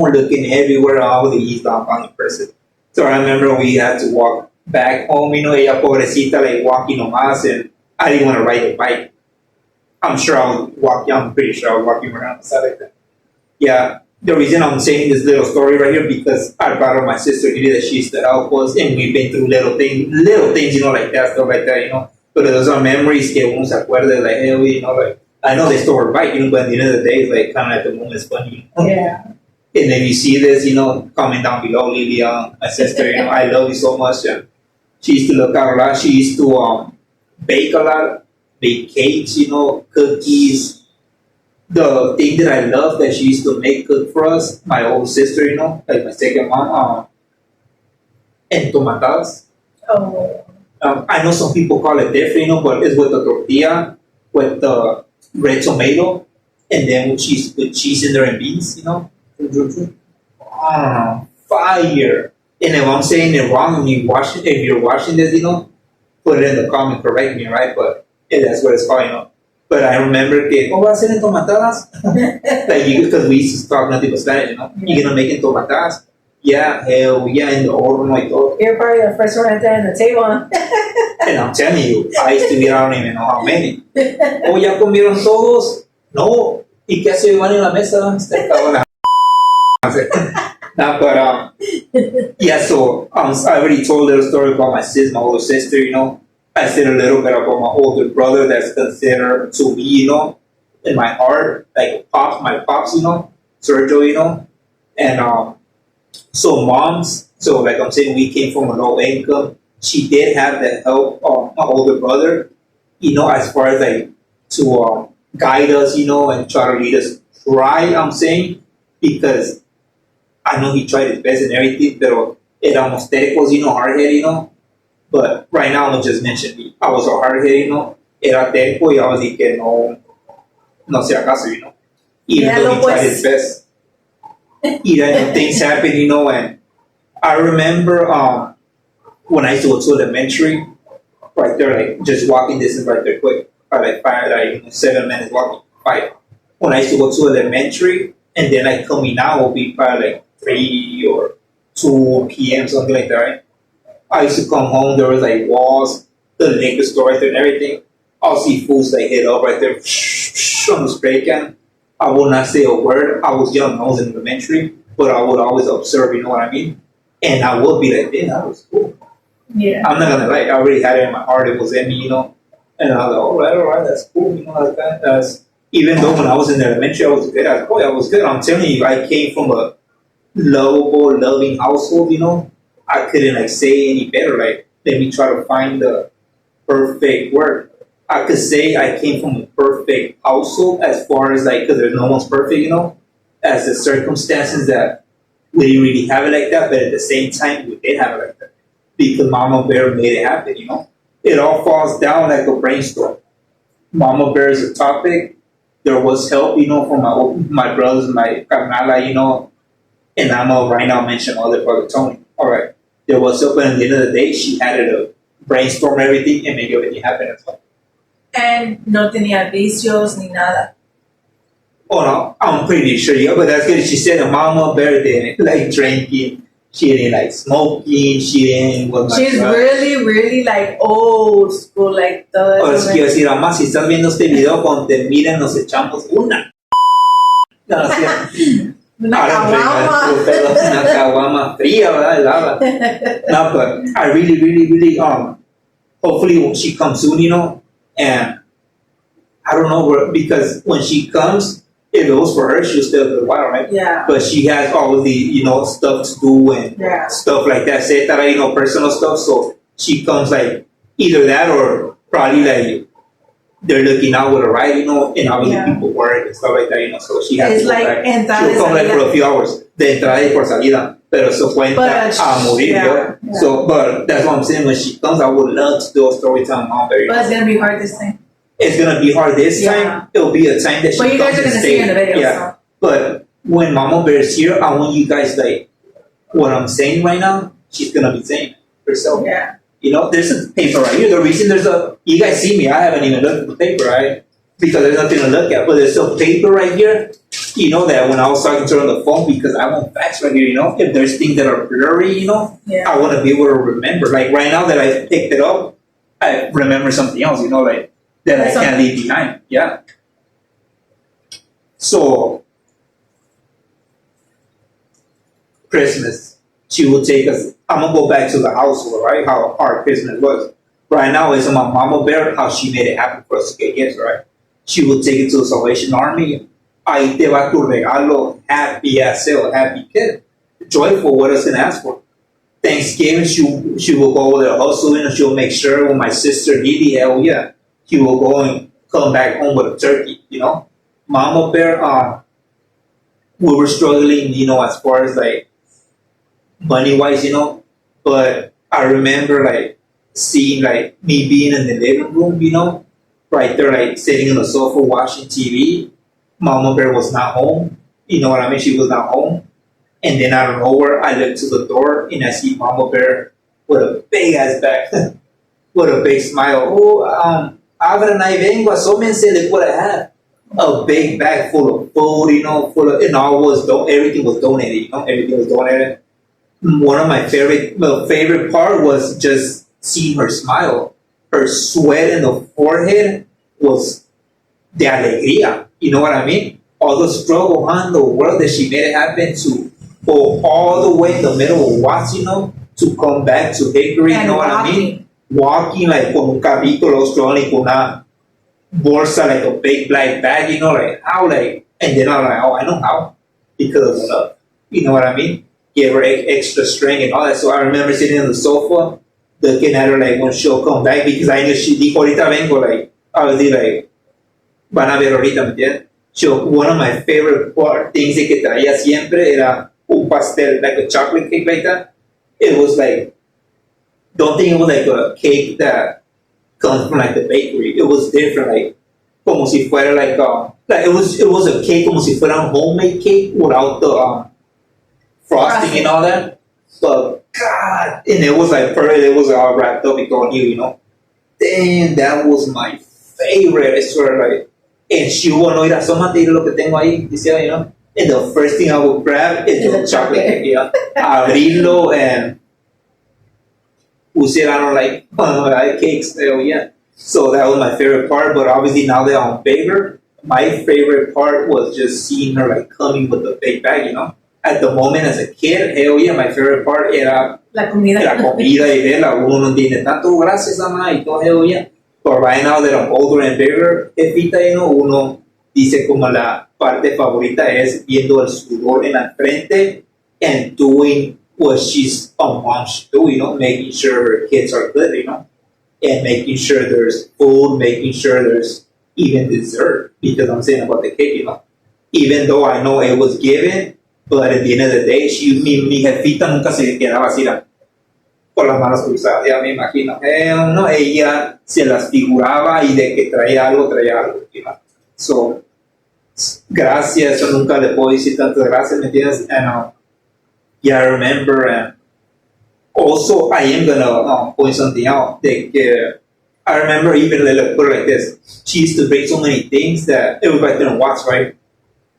more looking everywhere. He's not funny person. So I remember we had to walk back home, ella pobrecita, like walking nomás, and I didn't want to ride the bike. I'm pretty sure I was walking around the side like that. Yeah, the reason I'm saying this little story right here because I brought up my sister here that she used to help us, and we've been through little things, like that, stuff like that. But those are memories que uno se acuerda, like, hey, like, I know they stole her bike, but at the end of the day, it's like kind of at the moment, it's funny. Yeah. And if you see this, comment down below, Lilia, my sister, I love you so much. And she used to look out a lot. She used to bake a lot, bake cakes, cookies. The thing that I love that she used to cook for us, my old sister, like my second mom, entomatadas. Oh. I know some people call it different, but it's with the tortilla, with the red tomato, and then with cheese in there and beans, fire. And if I'm saying it wrong, if you're watching this, put it in the comment, correct me, right? But that's what it's called, But I remember que, va a hacer entomatadas? Because we used to talk nothing but Spanish, You're gonna make entomatadas? Yeah, hell yeah, in the horno y todo. You're probably the first one at the end of the table. And I'm telling you, I used to eat, I don't even know how many. ¿Ya comieron todos? No. ¿Y qué se van en la mesa? No, but yeah, so I already told a little story about my older sister, I said a little bit about my older brother that's considered to be, in my heart, like my pops, Sergio, and so moms, so like I'm saying, we came from a low income. She did have the help of my older brother, as far as like to guide us, and try to lead us right, I'm saying, because I know he tried his best and everything, pero era histéricos, hard-headed, but right now, I just mentioned, I was a hard-headed, era terco y I was like, no sea acaso, even though he tried his best. Things happen, and I remember when I used to go to elementary, right there, like just walking distance right there quick, like 7 minutes walking, 5. When I used to go to elementary, and then like coming out will be probably like 3 or 2 p.m., something like that, right? I used to come home, there was like walls, the liquor store right there and everything. I'll see fools like hit up right there on the spray can. I would not say a word. I was young, I was in elementary, but I would always observe, you know what I mean? And I would be like, damn, that was cool. Yeah. I'm not gonna lie, I already had it in my heart, it was in me, and I was like, all right, that's cool, like that. Even though when I was in elementary, I was good. I was good. I'm telling you, I came from a lovable, loving household, I couldn't like say any better. Like, let me try to find the perfect word. I could say I came from a perfect household as far as like, because there's no one's perfect, as the circumstances that we didn't really have it like that, but at the same time, we did have it like that. Because Mama Bear made it happen, It all falls down like a brainstorm. Mama Bear is a topic. There was help, from my brothers, my carnala, and I'm right now mention other brother Tony. All right. There was help, and at the end of the day, she had to brainstorm everything and make everything happen as well. And no tenía vicios ni nada. Oh no, I'm pretty sure, yeah, but that's good. She said a Mama Bear didn't like drinking. She didn't like smoking. She didn't. She's really, really like old school, like the. Ahora sí quiero decir, mamá, si estás viendo este video, cuando te miren, nos echamos una. No, sí. Una caguama fría, ¿verdad? Helada. No, but I really, really, really, hopefully when she comes soon, and I don't know, because when she comes, if it was for her, she'll stay a little while, right? Yeah. But she has all of the, stuff to do and stuff like that, etcétera, personal stuff. So she comes like either that or probably like they're looking out with her, right? And obviously people work and stuff like that, So she has to like she'll come like for a few hours. De entrada y por salida. Pero se cuenta a morir, yeah. So, but that's what I'm saying. When she comes, I would love to do a story time on her. But it's gonna be hard this time. It's gonna be hard this time. It'll be a time that she. But you guys are gonna see her in the video. Yeah. So. But when Mama Bear is here, I want you guys like what I'm saying right now. She's gonna be saying herself. Yeah. There's a paper right here. The reason you guys see me, I haven't even looked at the paper, right? Because there's nothing to look at. But there's a paper right here you know that when I was talking to her on the phone, because I want facts right here, you know, if there's things that are blurry, you know, Yeah. I want to be able to remember. Like right now that I picked it up, I remember something else, you know, like that I can't leave behind. Yeah. So Christmas, she would take us. I'm gonna go back to the household, right? How our Christmas was. Right now, it's my mama bear, how she made it happen for us to get gifts, right? She would take it to the Salvation Army. Ahí te va tu regalo, happy as hell, happy kid. Joyful, what else can I ask for? Thanksgiving, she will go over there hustling and she'll make sure when my sister Didi, hell yeah, she will go and come back home with a turkey, you know? Mama bear, we were struggling, you know, as far as like money wise, you know. But I remember like seeing like me being in the living room, you know, right there, like sitting on the sofa watching TV. Mama Bear was not home. You know what I mean? She was not home. And then out of nowhere, I look to the door and I see Mama Bear with a big ass bag, with a big smile. Oh, abran ahí vengo, asómense de what I have. A big bag full of food, you know, full of, and all was, everything was donated, you know, everything was donated. One of my favorite part was just seeing her smile. Her sweat in the forehead was de alegría. You know what I mean? All the struggle in the world that she made it happen to go all the way in the middle of Watts, you know, to come back to Hickory. You know what I mean? Walking like con un carrito, los struggling con una bolsa, like a big black bag. You know, like how, like, and then I'm like, oh, I know how, because of love. You know what I mean? Give her extra strength and all that. So I remember sitting on the sofa, looking at her like when she'll come back, because I knew she dijo ahorita vengo, like obviously like van a ver ahorita, ¿me entiendes? So one of my favorite things que traía siempre era un pastel, like a chocolate cake like that. It was like, don't think it was like a cake that comes from like the bakery. It was different, like como si fuera like it was a cake como si fuera un homemade cake without the frosting and all that. But God, and it was like perfect. It was all wrapped up and going here, you know. Damn, that was my favorite. I swear, like, and she will no ir asómate lo que tengo ahí, decía, you know. And the first thing I would grab is the chocolate cake, yeah. Abrirlo and pusieron like cakes, hell yeah. So that was my favorite part. But obviously now that I'm bigger, my favorite part was just seeing her like coming with the big bag, you know. At the moment as a kid, hell yeah, my favorite part era La comida. la comida y verla. Uno no tiene tanto gracias a nada y todo, hell yeah. But right now that I'm older and bigger, Pepita, you know, uno dice como la parte favorita es viendo el sudor en la frente and doing what she's a mom should do, you know, making sure her kids are good, you know, and making sure there's food, making sure there's even dessert, because I'm saying about the cake, you know, even though I know it was given. But at the end of the day, mi jefita nunca se quedaba así con las manos cruzadas, ya me imagino. No, ella se las figuraba y de que traía algo, you know. So, gracias, yo nunca le puedo decir tantas gracias, ¿me entiendes? And yeah, I remember, and also I am gonna point something out. That I remember even, let's put it like this, she used to bring so many things that everybody didn't watch, right?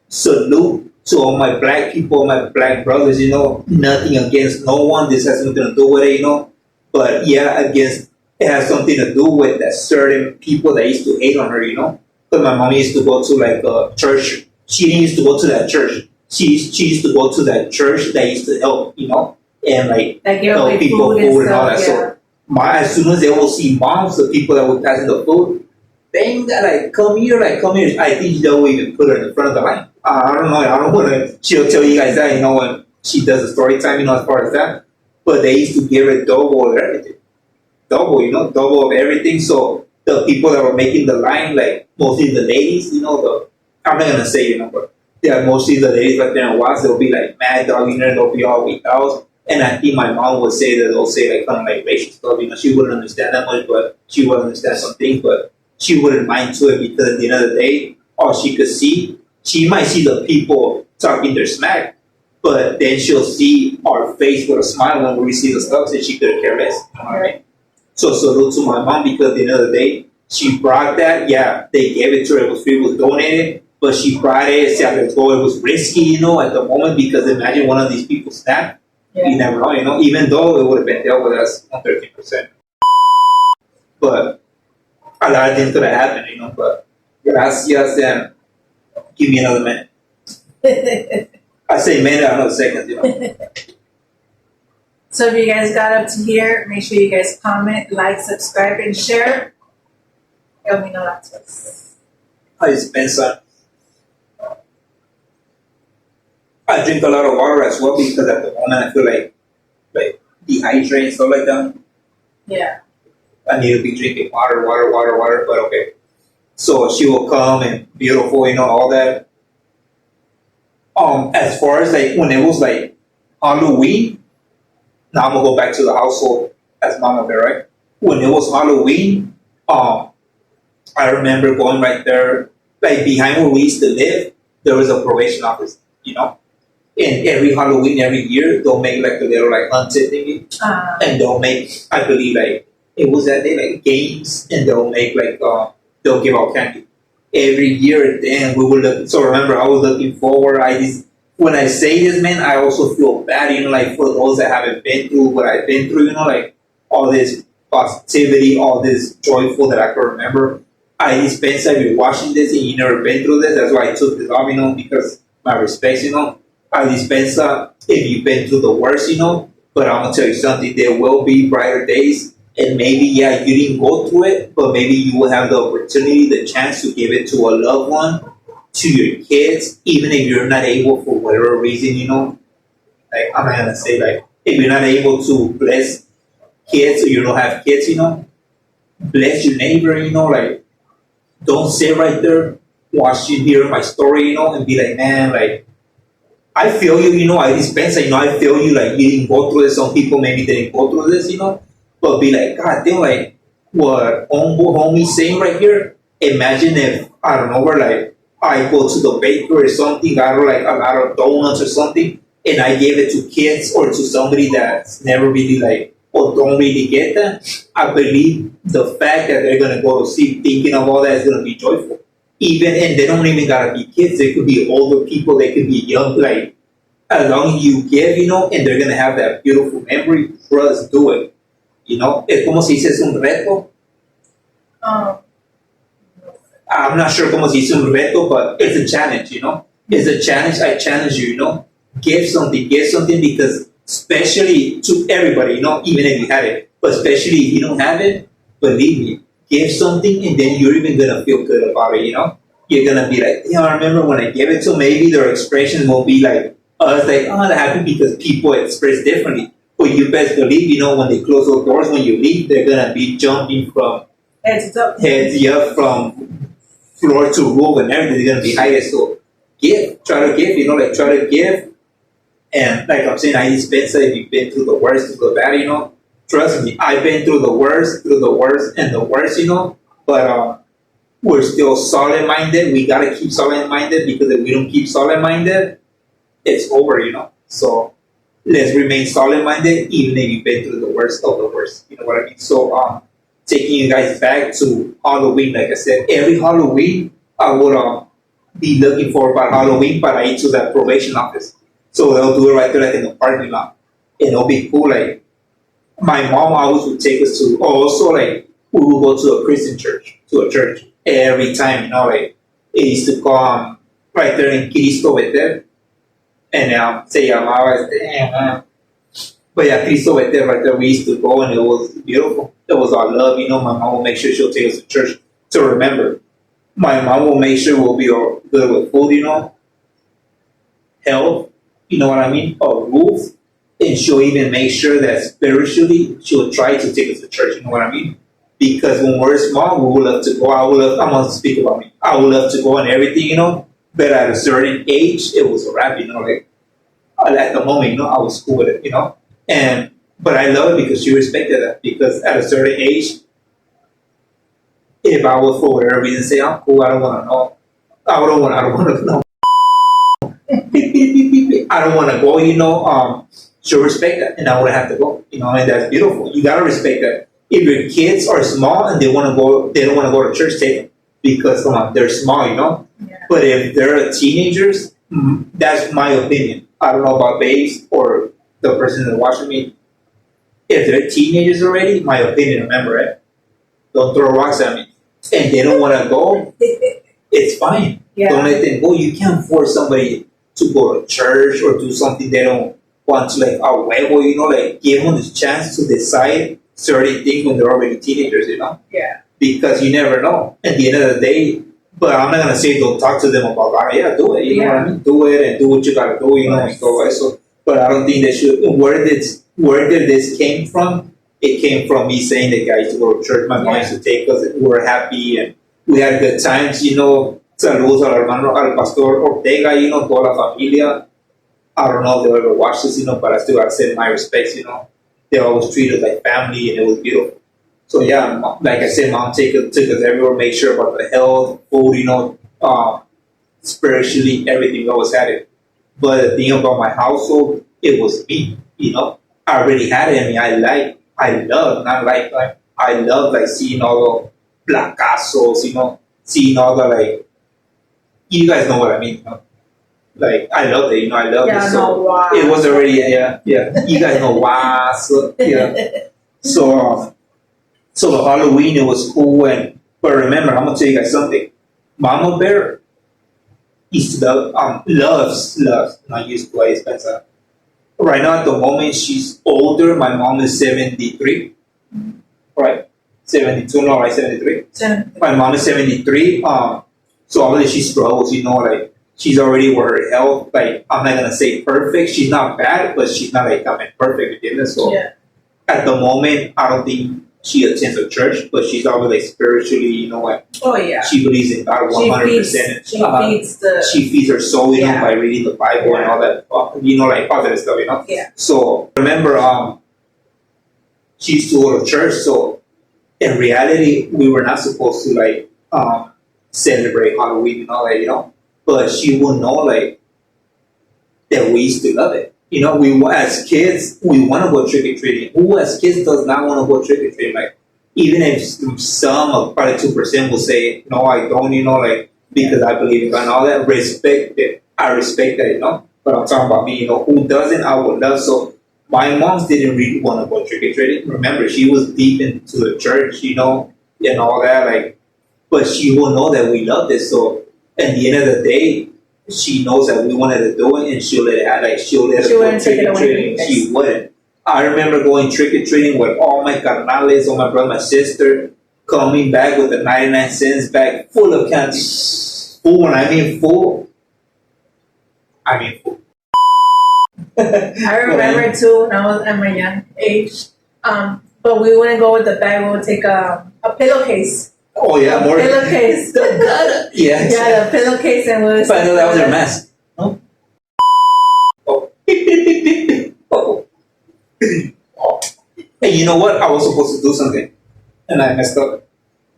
Salute to all my black people, my black brothers, you know, nothing against no one. This has nothing to do with it, you know. But yeah, it has something to do with that certain people that used to hate on her, you know. Because my mom used to go to like a church. She didn't used to go to that church. She used to go to that church that used to help, you know, and like help people food and all that. Yeah. So as soon as they will see moms, the people that would pass in the food, they like come here. I think they'll even put her in the front of the line. I don't know. I don't want to. She'll tell you guys that, you know, when she does the story time, you know, as far as that. But they used to give her double of everything. Double, you know, double of everything. So the people that were making the line, like mostly the ladies, you know, I'm not going to say, you know, but yeah, mostly the ladies back there in Watts, they'll be like mad dogging her, they'll be all weak out. And I think my mom would say that they'll say like kind of like racial stuff, you know, she wouldn't understand that much, but she would understand some things, but she wouldn't mind to it, because at the end of the day, all she could see, she might see the people talking their smack, but then she'll see our face with a smile when we see the stuff that she could care less. You know what I mean? So salute to my mom, because at the end of the day, she brought that. Yeah, they gave it to her. It was free, it was donated. But she brought it, said, let's go. It was risky, you know, at the moment, because imagine one of these people snapped. Yeah. You never know, you know, even though it would have been dealt with us on 13%. But a lot of things could have happened, you know, but gracias and give me another minute. I say minute, another second, you know. So if you guys got up to here, make sure you guys comment, like, subscribe, and share. Help me know that's I spend some. I drink a lot of water as well because at the moment I feel like dehydrated and stuff like that. Yeah. I need to be drinking water, but okay. So she will come and beautiful, you know, all that. As far as like when it was like Halloween, now I'm gonna go back to the household as Mama Bear, right? When it was Halloween, I remember going right there, like behind where we used to live, there was a probation office, you know. And every Halloween, every year, they'll make like a little like haunted thingy, and they'll make, I believe, like it was that day, like games, and they'll make like they'll give out candy every year. And we will look. So remember, I was looking forward. When I say this, man, I also feel bad, you know, like for those that haven't been through what I've been through, you know, like all this positivity, all this joyful that I can remember. I dispense that you're watching this and you never been through this. That's why I took this off, you know, because my respects, you know. I dispense if you've been through the worst, you know. But I'm gonna tell you something. There will be brighter days, and maybe you didn't go through it, but maybe you will have the opportunity, the chance to give it to a loved one, to your kids, even if you're not able for whatever reason, you know. Like I'm not gonna say like if you're not able to bless kids or you don't have kids, you know, bless your neighbor, you know, like don't sit right there watching hear my story, you know, and be like, man, like I feel you, you know, I dispense, you know, I feel you, like, you didn't go through this. Some people maybe didn't go through this, you know, but be like, God damn, like, what homie's saying right here. Imagine if, I don't know, where, like, I go to the bakery or something, got like a lot of donuts or something, and I gave it to kids or to somebody that's never really, like, or don't really get that. I believe the fact that they're going to go to sleep thinking of all that is going to be joyful. Even, and they don't even gotta be kids, they could be older people, they could be young, like, as long as you give, you know, and they're gonna have that beautiful memory, trust, do it, you know. Es como si dices un reto. I'm not sure como si dice un reto, but it's a challenge, you know. It's a challenge, I challenge you, you know. Give something, because especially to everybody, you know, even if you had it, but especially if you don't have it, believe me, give something and then you're even gonna feel good about it, you know? You're gonna be like, yeah, I remember when I gave it to, maybe their expression will be like us, like, oh, they're happy because people express differently. But you best believe, you know, when they close those doors, when you leave, they're gonna be jumping from heads up, from floor to roof and everything. They're gonna be higher. So try to give, you know, like try to give. And like I'm saying, I dispense if you've been through the worst, through the bad, you know. Trust me, I've been through the worst, and the worst, you know. But we're still solid-minded. We gotta keep solid-minded because if we don't keep solid-minded, it's over, you know. So let's remain solid-minded, even if you've been through the worst of the worst. You know what I mean? So taking you guys back to Halloween, like I said, every Halloween I would be looking for about Halloween, but I eat to that probation office. So they'll do it right there, like in the parking lot, and it'll be cool, like. My mom always would take us to, also like, we would go to a church every time, you know, like, it used to come right there in Cristo Betel, and se llamaba, but yeah, Cristo Betel, right there, we used to go, and it was beautiful. It was our love, you know. My mom will make sure she'll take us to church to remember. My mom will make sure we'll be good with food, you know, health, you know what I mean, a roof. And she'll even make sure that spiritually she'll try to take us to church, you know what I mean? Because when we're small, we would love to go. I'm going to speak about me. I would love to go and everything, you know. But at a certain age, it was a wrap, you know. Like, at the moment, you know, I was cool with it, you know. But I love it because she respected that. Because at a certain age, if I was for whatever reason say, I'm cool, I don't want to know. I don't want to know. I don't want to go, you know. She'll respect that, and I wouldn't have to go, you know, and that's beautiful. You gotta respect that. If your kids are small and they don't want to go to church, take them. because come on, they're small, you know. Yeah. But if they're teenagers, that's my opinion. I don't know about babes or the person that's watching me. If they're teenagers already, my opinion, remember it. Don't throw rocks at me. And they don't want to go, it's fine. Yeah. Don't let them go. You can't force somebody to go to church or do something they don't want to, like a huevo, you know, like give them the chance to decide certain things when they're already teenagers, you know? Yeah. Because you never know. At the end of the day, but I'm not gonna say don't talk to them about God. Yeah, do it. You know what I mean? Do it and do what you gotta do, you know, and go. So, but I don't think they should. Where did this came from? It came from me saying that guys to go to church. My mom used to take us. We were happy and we had good times, you know. Saludos al hermano, al pastor Ortega, you know, toda la familia. I don't know if they'll ever watch this, you know, but I still gotta send my respects, you know. They always treated like family and it was beautiful. So yeah, like I said, mom took us everywhere, make sure about the health, food, you know, spiritually, everything. We always had it. But the thing about my household, it was me, you know. I already had it in me. I love like seeing all the placazos, you know, seeing all the like, you guys know what I mean, you know? Like, I love it, you know, I love it. So wow. it was already, yeah. You guys know why, so, yeah. So the Halloween, it was cool. But remember, I'm going to tell you guys something. Mama Bear used to loves, not used to, I Spencer. Right now, at the moment, she's older. My mom is 73, right? 72, no, right? 73. My mom is 73. So obviously she struggles, you know, like she's already with her health. Like, I'm not gonna say perfect. She's not bad, but she's not like perfect, you know. So at the moment, I don't think she attends a church, but she's always like spiritually, you know, like she believes in God 100%. She feeds her soul, you know, by reading the Bible and all that, you know, like all that stuff, you know. Yeah. So remember, she used to go to church. So in reality, we were not supposed to like celebrate Halloween and all that, you know. But she will know like that we used to love it. You know, we as kids, we want to go trick or treating. Who as kids does not want to go trick or treating? Like, even if some, of probably 2%, will say, no, I don't, you know, like, because I believe in God and all that, respect it. I respect that, you know. But I'm talking about me, you know, who doesn't, I would love. So my moms didn't really want to go trick or treating. Remember, she was deep into the church, you know, and all that, like, but she will know that we love this. So at the end of the day, she knows that we wanted to do it, and she'll let it. Like she'll let us go trick or treating. She wouldn't. I remember going trick or treating with all my carnales, all my brother, my sister, coming back with a 99 cents bag full of candy. Full. When I mean full, I mean full. I remember too when I was at my young age. But we wouldn't go with the bag. We would take a pillowcase. Oh yeah, more pillowcase. Yes. Yeah, the pillowcase, and we was. But I know that was her mask. No. Oh. Oh. Hey, you know what? I was supposed to do something, and I messed up.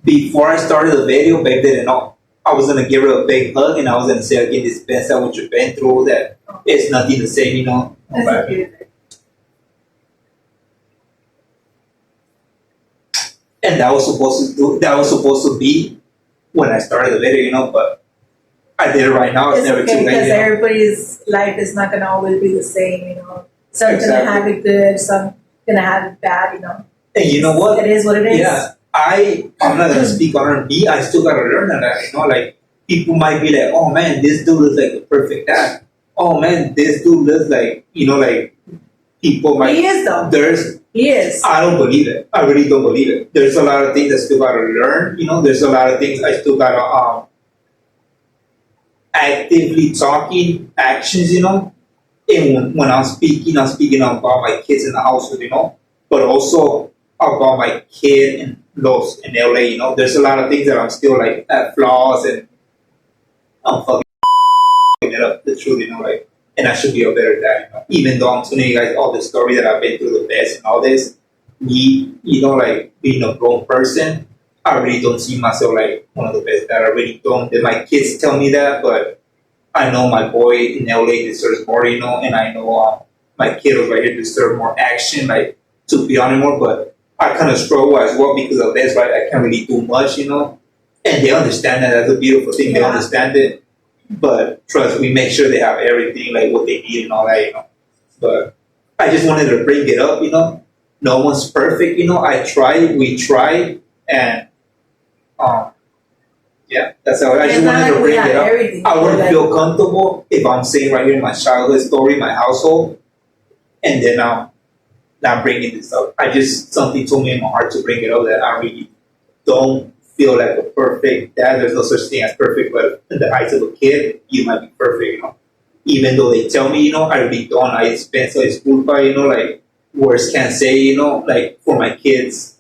Before I started the video, babe didn't know. I was gonna give her a big hug, and I was gonna say, "Again, dispense that what you've been through. That it's nothing the same, you know." And that was supposed to be when I started the video, you know, but I did it right now. It's never too late. Because everybody's life is not gonna always be the same, you know. Some gonna have it good, some gonna have it bad, you know. And you know what? It is what it is. Yeah. I'm not gonna speak on her. Me, I still gotta learn that, you know, like people might be like, oh man, this dude looks like the perfect dad. Oh man, this dude looks like, you know, like people might. He is though. He is. I don't believe it. I really don't believe it. There's a lot of things I still gotta learn. You know, there's a lot of things I still gotta actively talking actions. You know, and when I'm speaking about my kids in the household. You know, but also about my kid in LA. You know, there's a lot of things that I'm still like at flaws, and I'm fucking it up. The truth, you know, like. And I should be a better dad, you know? Even though I'm telling you guys all the story that I've been through, the best and all this, me, you know, like being a grown person, I really don't see myself like one of the best dads. I really don't. And my kids tell me that, but I know my boy in LA deserves more, you know, and I know my kiddos right here deserve more action, like to be on it more. But I kind of struggle as well because of this, right? I can't really do much, you know. And they understand that. That's a beautiful thing. They understand it. But trust, we make sure they have everything, like what they need and all that, you know. But I just wanted to bring it up, you know. No one's perfect, you know. I tried, we tried, and yeah, that's how I just wanted to bring it up. I wouldn't feel comfortable if I'm saying right here in my childhood story, my household, and then not bringing this up. Something told me in my heart to bring it up that I really don't feel like a perfect dad. There's no such thing as perfect, but in the eyes of a kid, you might be perfect, you know. Even though they tell me, you know, I really don't. I spend so disculpa, you know, like words can't say, you know, like for my kids,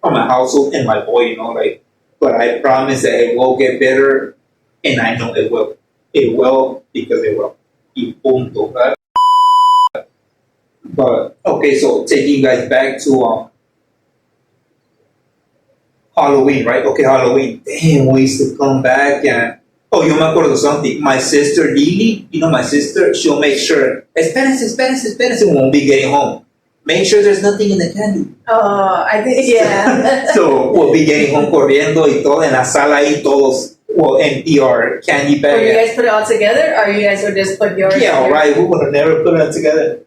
for my household and my boy, you know, like. But I promise that it will get better, and I know it will. It will because it will. Y punto. But okay, so taking you guys back to Halloween, right? Okay, Halloween. Damn, we used to come back and yo me acuerdo something. My sister Lily, you know my sister, she'll make sure espérense when we'll be getting home. Make sure there's nothing in the candy. Oh, I think, yeah. So we'll be getting home corriendo y todo en la sala ahí todos will empty our candy bag. Will you guys put it all together, or you guys would just put yours? Yeah, right. We would have never put it together.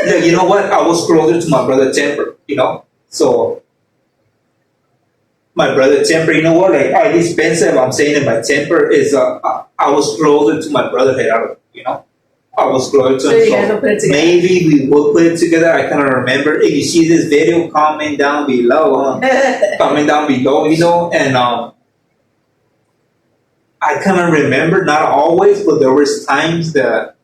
Look, you know what? I was closer to my brother Temper, you know? So my brother Temper, you know what? Like, at least expensive, I'm saying that my temper is, I was closer to my brother Gerardo, you know? I was closer to so him. You guys will put it together? Maybe we will put it together. I kind of remember. If you see this video, comment down below. Comment down below, you know? And I kind of remember, not always, but there was times that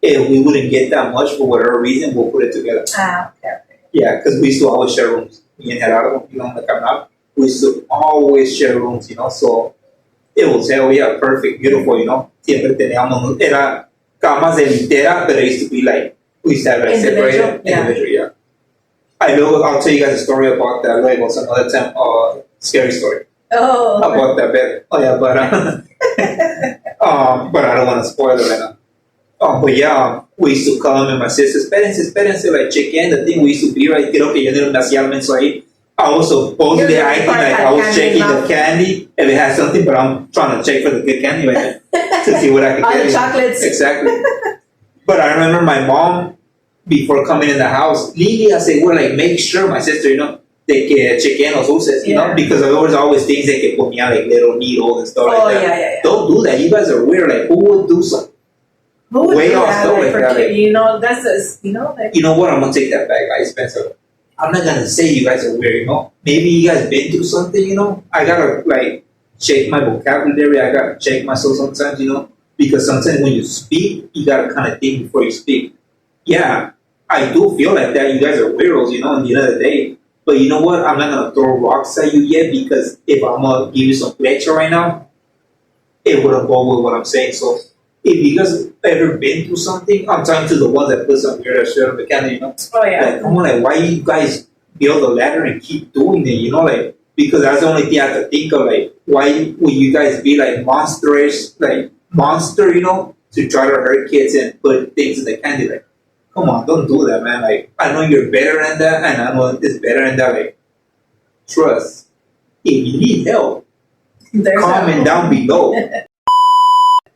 if we wouldn't get that much for whatever reason, we'll put it together. Okay. Yeah, because we used to always share rooms. Me and Gerardo, you know, like I'm not. We used to always share rooms, you know, so it was hell yeah, perfect, beautiful, you know. Siempre teníamos, era camas de litera, but it used to be like, we used to have like separated, individual, yeah. I'll tell you guys a story about that later, some other time, scary story. Oh. About that bed. Oh yeah, but but I don't want to spoil it right now. But yeah, we used to come and my sister, espérense, like check in. The thing we used to be right, creo que yo no me hacía el menso ahí. I was supposedly acting like I was checking the candy if it had something, but I'm trying to check for the good candy right there to see what I could All get. All the chocolates. Exactly. But I remember my mom, before coming in the house, Lily, I said, well, like, make sure, my sister, you know, they can check in los dulces, you know, because there was always things they could put me on, like little needles and stuff like that. Yeah. Don't do that. You guys are weird. Like, who would do something? Who would way do off that? stuff like that? Like, you know, that's a, you know, like, you know what? I'm gonna take that back, guys, Spencer. I'm not gonna say you guys are weird, you know. Maybe you guys been through something, you know. I gotta like check my vocabulary. I gotta check myself sometimes, you know, because sometimes when you speak, you gotta kind of think before you speak. Yeah, I do feel like that. You guys are weirdos, you know. At the end of the day, but you know what? I'm not gonna throw rocks at you yet because if I'm gonna give you some lecture right now, it wouldn't go with what I'm saying. So if you guys ever been through something, I'm talking to the ones that put some weird shit on the camera, you know. Oh yeah. Like, I'm like, why you guys build a ladder and keep doing it, you know, like, because that's the only thing I have to think of, like, why would you guys be like monsterish, like monster, you know, to try to hurt kids and put things in the candy, like, come on, don't do that, man. Like, I know you're better than that, and I know it's better than that, like, trust. If you need help, comment down below.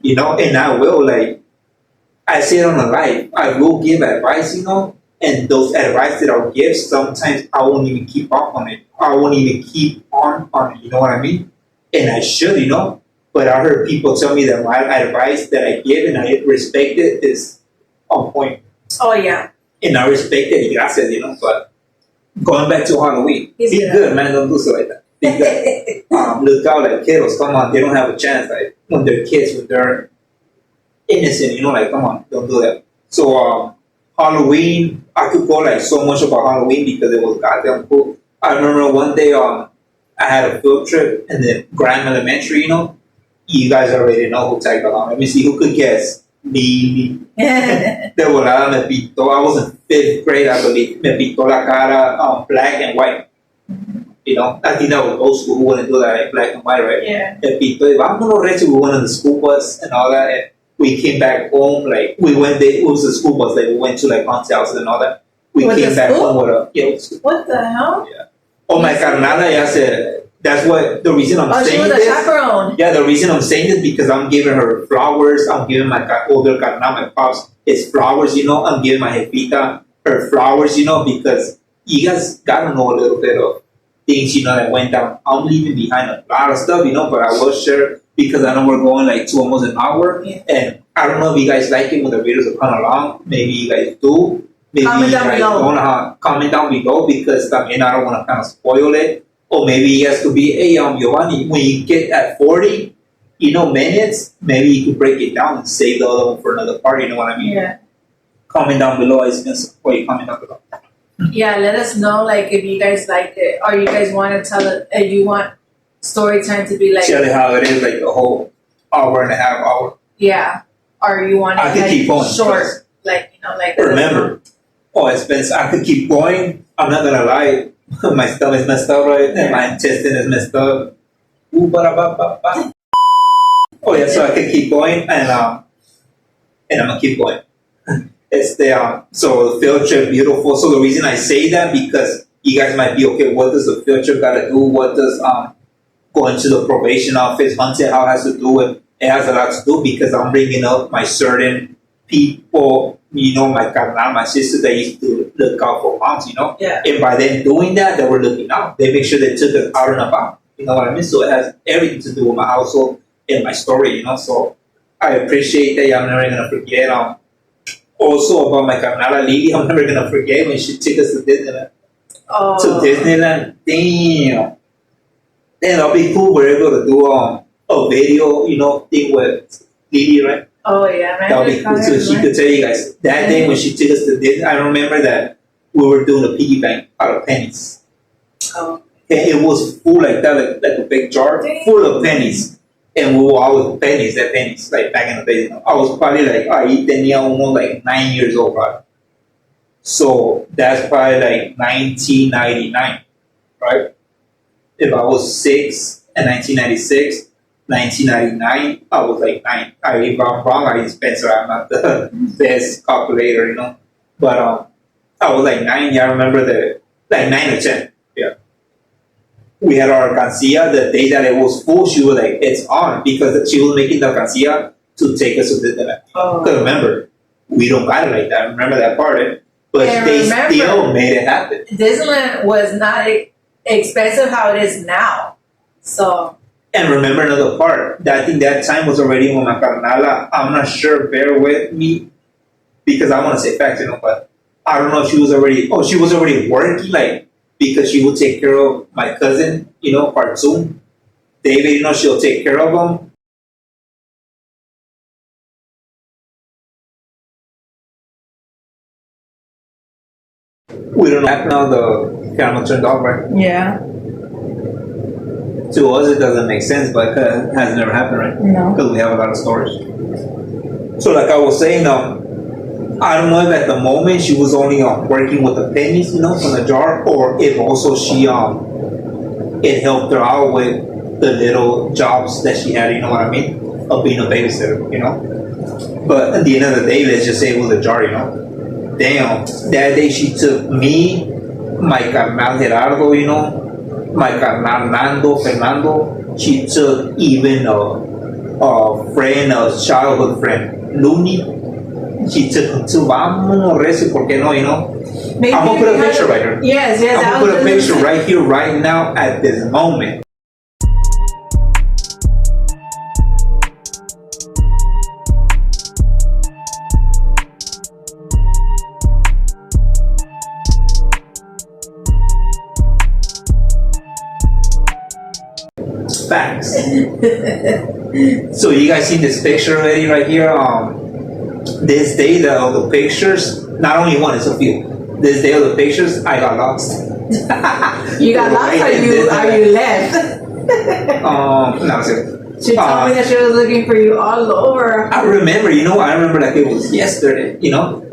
You know, and I will, like, I say it on the live, I will give advice, you know, and those advice that I'll give, sometimes I won't even keep up on it. I won't even keep on it, you know what I mean? And I should, you know, but I heard people tell me that my advice that I give and I respect it is on point. Oh, yeah. And I respect it, gracias, you know, but going back to Halloween, be good, man, don't do so like that. Be good. Look out, like, kiddos, come on, they don't have a chance, like, when they're kids, when they're innocent, you know, like, come on, don't do that. So, Halloween, I could go, like, so much about Halloween because it was goddamn cool. I remember one day, I had a field trip in the Grand Elementary, you know. You guys already know who tagged along. Let me see who could guess. Me. De volada me pintó. I was in 5th grade, I believe. Me pintó la cara black and white. You know, I think that was old school. Who wouldn't do that, like, black and white, right? Yeah. Me pintó. Y vámonos, Recho. We went on the school bus and all that. And we came back home, like, we went there. It was a school bus. Like, we went to, like, aunt's house and all that. We came back home with a... Yeah, what the hell? Yeah. Oh, my carnala ya se... That's what the reason I'm Oh, she saying was a this. chaperone. Yeah, the reason I'm saying this because I'm giving her flowers. I'm giving my older carnal, my pops, his flowers. I'm giving my jefita her flowers. Because you guys gotta know a little bit of things. That went down. I'm leaving behind a lot of stuff. But I will share because I know we're going like to almost an hour, Yeah. and I don't know if you guys like it when the videos are kind of long. Maybe you guys do. Maybe Comment you down guys below. don't. Comment down below because I don't want to kind of spoil it. Or maybe you guys could be, hey, Giovanni, when you get at 40, minutes, maybe you could break it down and save the other one for another part. You know what I mean? Yeah. Comment down below. I can support you. Comment down below. Yeah, let us know like if you guys liked it or you guys want to tell it. If you want story time to be like Tell you how it is, like the whole hour and a half hour. yeah, or you want I it could like keep going, short, like like. Remember, expense. I could keep going. I'm not gonna lie. My stomach is messed up, right? And my intestine is messed up. Ooh, ba-da-ba-ba-ba. So I can keep going, and I'm gonna keep going. It's so the field trip beautiful. So the reason I say that because you guys might be okay. What does the field trip gotta do? What does going to the probation office, hunting, how it has to do with? It has a lot to do because I'm bringing up my certain people. My carnal, my sister that used to look out for moms. Yeah. And by them doing that, they were looking out. They make sure they took us out and about. You know what I mean? So it has everything to do with my household and my story. So I appreciate that. I'm never gonna forget. Also about my carnala Lily, I'm never gonna forget when she took us to Disneyland. Oh. To Disneyland, damn. Then that'll be cool. We're able to do a video, thing with Lily, right? Oh yeah, man. That'll be cool. So she could tell you guys that day when she took us to Disney. I remember that we were doing a piggy bank out of pennies. Oh. And it was full like that, like a big jar full of pennies. And we were always pennies, like back in the day. I was probably like, tenía uno like 9 years old, right? So that's probably like 1999, right? If I was 6 in 1996, 1999, I was like 9. If I'm wrong, I Spencer, I'm not the best calculator, But I was like 9, yeah, I remember like 9 or 10, yeah. We had our alcancía the day that it was full. She was like, it's on because she was making the alcancía to take us to Disneyland. Oh. Because remember, we don't got it like that. Remember that part, eh? But And they remember, still made it happen. Disneyland was not expensive how it is now. So. And remember another part. That I think that time was already when my carnala. I'm not sure. Bear with me because I want to say facts, but I don't know if she was already. Oh, she was already working, like. Because she would take care of my cousin, Partoon. David, she'll take care of him. We don't know now the camera turned off, right? Yeah. To us, it doesn't make sense, but it has never happened, right? No. Because we have a lot of stories. So, like I was saying, I don't know if at the moment she was only working with the pennies, from the jar, or if also she it helped her out with the little jobs that she had, you know what I mean, of being a babysitter, But at the end of the day, let's just say it was a jar, Damn, that day she took me, my carnal Gerardo, my carnal Nando, Fernando. She took even a friend, a childhood friend, Looney. She took him to vámonos, recio, ¿por qué no, Maybe I'm going to put a picture right here. Yes. I'm going to put a picture right here, right now, at this moment. Facts. So you guys see this picture already right here? This day, the pictures, not only one, it's a few. This day of the pictures, I got lost. You got lost or you left? No, sir. She told me that she was looking for you all over. I remember, like it was yesterday,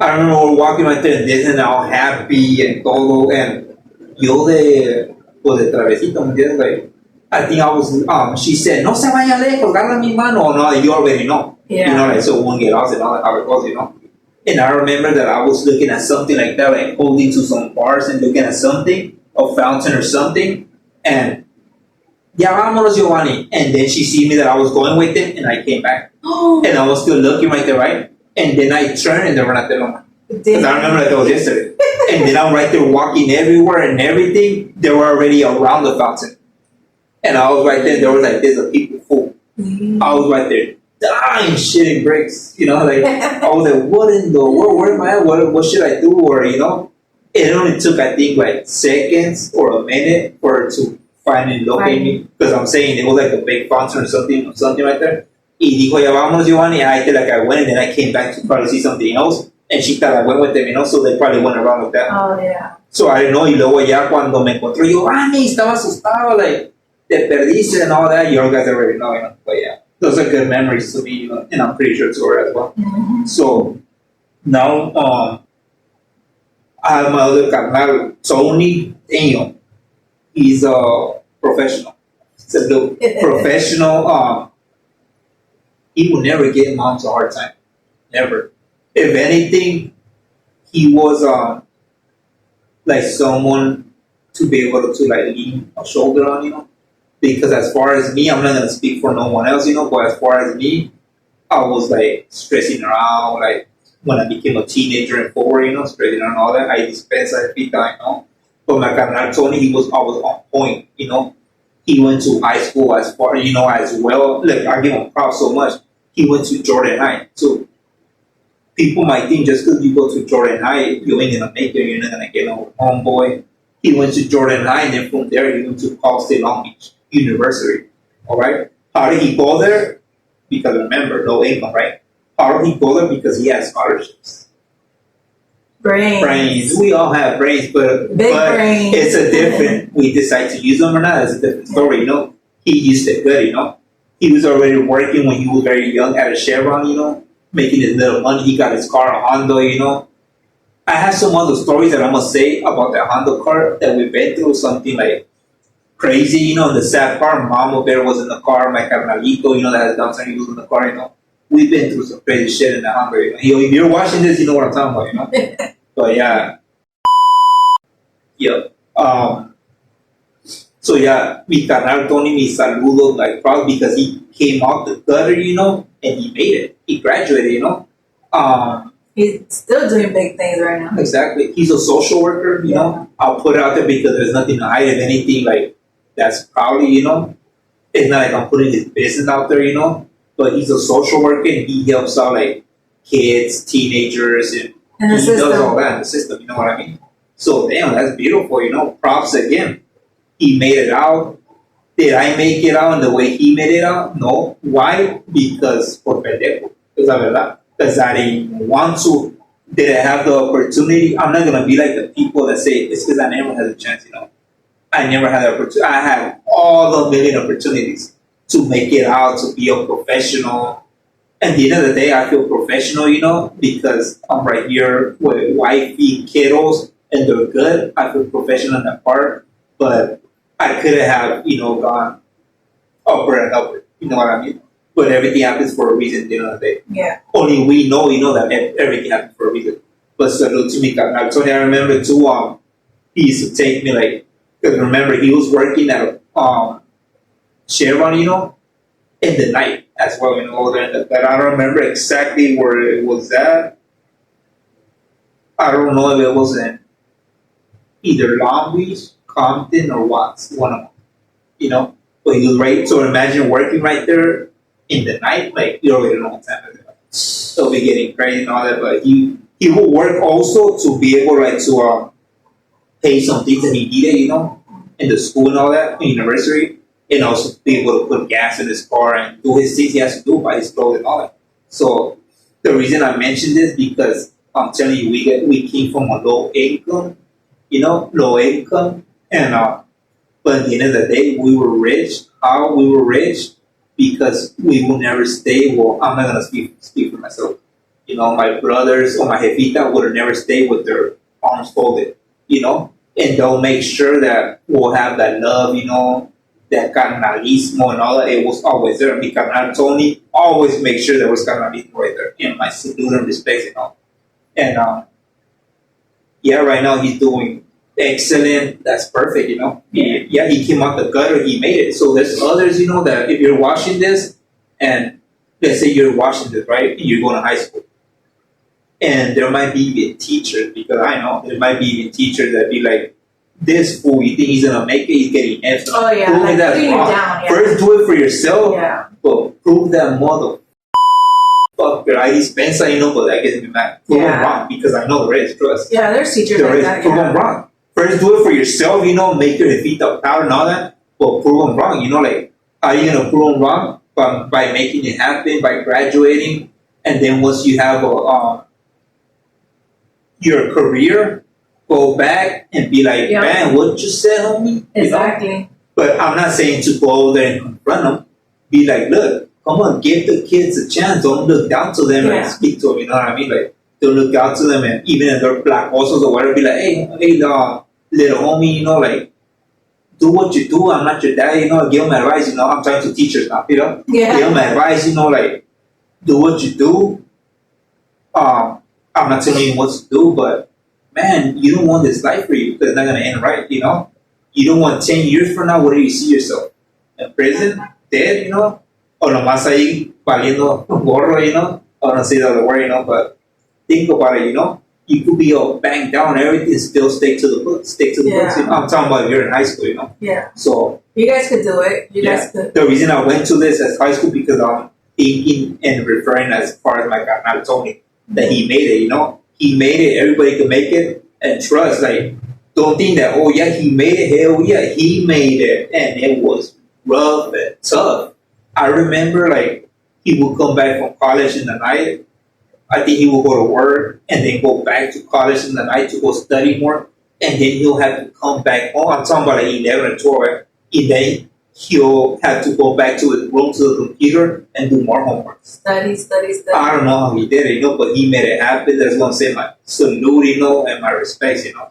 I remember we were walking right there in Disney, all happy and todo, and yo de travesito, ¿me entiendes? Like, I think I was, she said, no se vaya lejos, agarra mi mano. No, you already know. Yeah. Like, so we won't get lost and all that, how it goes, And I remember that I was looking at something like that, like holding to some bars and looking at something, a fountain or something, and ya vámonos, Giovanni. And then she see me that I was going with him, and I came back. And I was still looking right there, right? And then I turned, and they were not there no more. Because I remember that was yesterday. And then I'm right there walking everywhere and everything. They were already around the fountain. And I was right there. There was like this of people full. I was right there dying, shitting bricks. You know, like I was like, what in the world? Where am I at? What should I do? Or you know, it only took I think like seconds or a minute for her to finally locate me. Because I'm saying it was like a big fountain or something right there. Y dijo, ya vamos, Giovanni. And I did like I went, and then I came back to probably see something else. And she thought I went with them, you know, so they probably went around with that. Oh, yeah. So I didn't know. Y luego ya cuando me encontró, Giovanni, estaba asustado, like, te perdiste and all that. You guys already know, you know. But yeah, those are good memories to me, you know, and I'm pretty sure to her as well. Mm-hmm. So now, I have my other carnal, Tony. Damn, he's a professional. He's a good professional. He will never give moms a hard time. Never. If anything, he was like someone to be able to like lean a shoulder on, you know. Because as far as me, I'm not gonna speak for no one else, you know. But as far as me, I was like stressing around, like when I became a teenager and forward, you know, stressing around all that. I dispensed everything, you know. But my carnal Tony, he was always on point, you know. He went to high school as far, you know, as well. Look, I give him props so much. He went to Jordan High, so people might think just because you go to Jordan High, you ain't gonna make it, you're not gonna get no homeboy. He went to Jordan High, and then from there he went to Cal State Long Beach University. All right. How did he go there? Because remember, no income, right? How did he go there? Because he had scholarships. Brains. We all have brains, but brains. It's a different. We decide to use them or not. It's a different story. You know, he used it good. You know, he was already working when he was very young at a Chevron. You know, making his little money. He got his car, a Honda. You know, I have some other stories that I'm gonna say about that Honda car that we've been through. Something like crazy. You know, the sad part. Mama Bear was in the car. My carnalito, you know, that has Down syndrome, he was in the car. You know, we've been through some crazy shit in the Honda. You know, if you're watching this, you know what I'm talking about. You know. But yeah, so yeah, mi carnal Tony, mi saludo, like probably because he came out the gutter, you know, and he made it. He graduated, you know. He's still doing big things right now. Exactly. He's a social worker, you know. I'll put it out there because there's nothing to hide. If anything, like that's probably, you know, it's not like I'm putting his business out there, you know. But he's a social worker and he helps out like kids, teenagers, and he does all that in the system, you know what I mean? So, damn, that's beautiful, you know. Props again. He made it out. Did I make it out in the way he made it out? No. Why? Because por pendejo. Es la verdad. Because I didn't want to. Did I have the opportunity? I'm not going to be like the people that say, it's because I never had a chance, you know. I never had the opportunity. I had all the million opportunities to make it out, to be a professional. At the end of the day, I feel professional, you know, because I'm right here with wifey, kiddos, and they're good. I feel professional in that part, but I could have, you know, gone upward and upward. You know what I mean? But everything happens for a reason at the end of the day. Yeah. Only we know, you know, that everything happens for a reason. But salute to me, Tony. I remember too. He used to take me like, because remember he was working at Chevron, you know, in the night as well, you know, that I don't remember exactly where it was at. I don't know if it was in either Long Beach, Compton, or Watts, one of them, you know. But he was right, so imagine working right there in the night, like, you already know what time it is. It'll be getting crazy and all that, but he will work also to be able, like, to pay some things that he needed, you know, in the school and all that, in university. And also be able to put gas in his car and do his things he has to do, buy his clothes and all that. So the reason I mentioned this because I'm telling you, we came from a low income, you know, and but at the end of the day, we were rich. How we were rich? Because we will never stay. Well, I'm not gonna speak for myself. You know, my brothers or my jefita would have never stayed with their arms folded. You know, and they'll make sure that we'll have that love. You know, that carnalismo and all that, it was always there. Mi carnal Tony always make sure there was carnalismo right there. And my salute and respect, you know. And yeah, right now he's doing excellent, that's perfect, you know. He came out the gutter, he made it. So there's others, you know, that if you're watching this, and let's say you're watching this, right, and you're going to high school, and there might be even teachers, because I know there might be even teachers that be like, this fool, you think he's gonna make it, he's getting F's. Oh yeah, Prove like that putting you wrong. down. Yeah. First do it for yourself, Yeah. but prove that motherfucker. I dispensa, you know, but that gets me mad. Prove him wrong, because I know there is, trust. Yeah, there's teachers There like is. that. Prove Yeah. him wrong. First do it for yourself, you know, make your feet up proud and all that, but prove him wrong, you know, like, are you gonna prove him wrong? By making it happen, by graduating, and then once you have your career, go back and be like, Yep. man, what you said, homie? You know? Exactly. But I'm not saying to go there and confront them. Be like, look, come on, give the kids a chance. Don't look down to them Yeah. and speak to them. You know what I mean? Like, don't look out to them, and even if they're black also or whatever, be like, hey, little homie, you know, like, do what you do. I'm not your dad, you know. Give them advice, you know. I'm talking to teachers now, you know. Yeah. Give them advice, you know, like, do what you do. I'm not telling you what to do, but man, you don't want this life for you, because it's not gonna end right, you know. You don't want 10 years from now, where do you see yourself? In prison, dead, you know, o nomás ahí valiendo gorro, you know. I don't say the other word, you know, but think about it, you know. You could be all banged down, everything, still stick to the books, You know? I'm talking about if you're in high school, you know. Yeah. So you guys could do it. You guys could. the reason I went to this as high school, because I'm thinking and referring as far as my God told me that he made it, you know. He made it, everybody can make it, and trust, like, don't think that, oh yeah, he made it, hell yeah, he made it, and it was rough and tough. I remember, like, he would come back from college in the night. I think he will go to work and then go back to college in the night to go study more, and then he'll have to come back home. I'm talking about like 11 or 12, right? And then he'll have to go back to his room, to the computer, and do more homework. Study. I don't know how he did it, you know, but he made it happen. That's what I'm saying, my salute, you know, and my respects, you know.